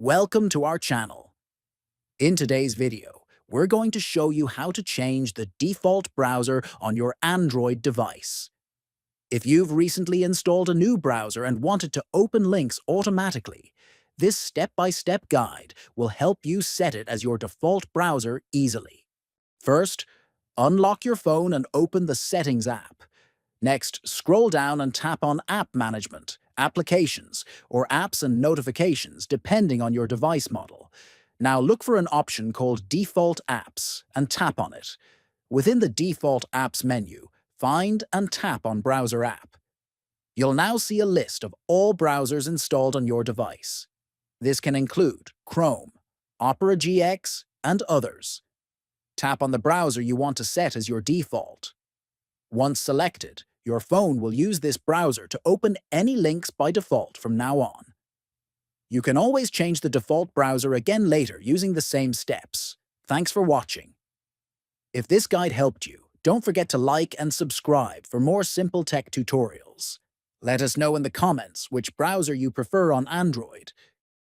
Welcome to our channel. In today's video, we're going to show you how to change the default browser on your Android device. If you've recently installed a new browser and wanted to open links automatically, this step-by-step guide will help you set it as your default browser easily. First, unlock your phone and open the Settings app. Next, scroll down and tap on App Management, Applications, or Apps and Notifications, depending on your device model. Now look for an option called Default Apps and tap on it. Within the Default Apps menu, find and tap on Browser App. You'll now see a list of all browsers installed on your device. This can include Chrome, Opera GX, and others. Tap on the browser you want to set as your default. Once selected, your phone will use this browser to open any links by default from now on. You can always change the default browser again later using the same steps. Thanks for watching. If this guide helped you, don't forget to like and subscribe for more simple tech tutorials. Let us know in the comments which browser you prefer on Android.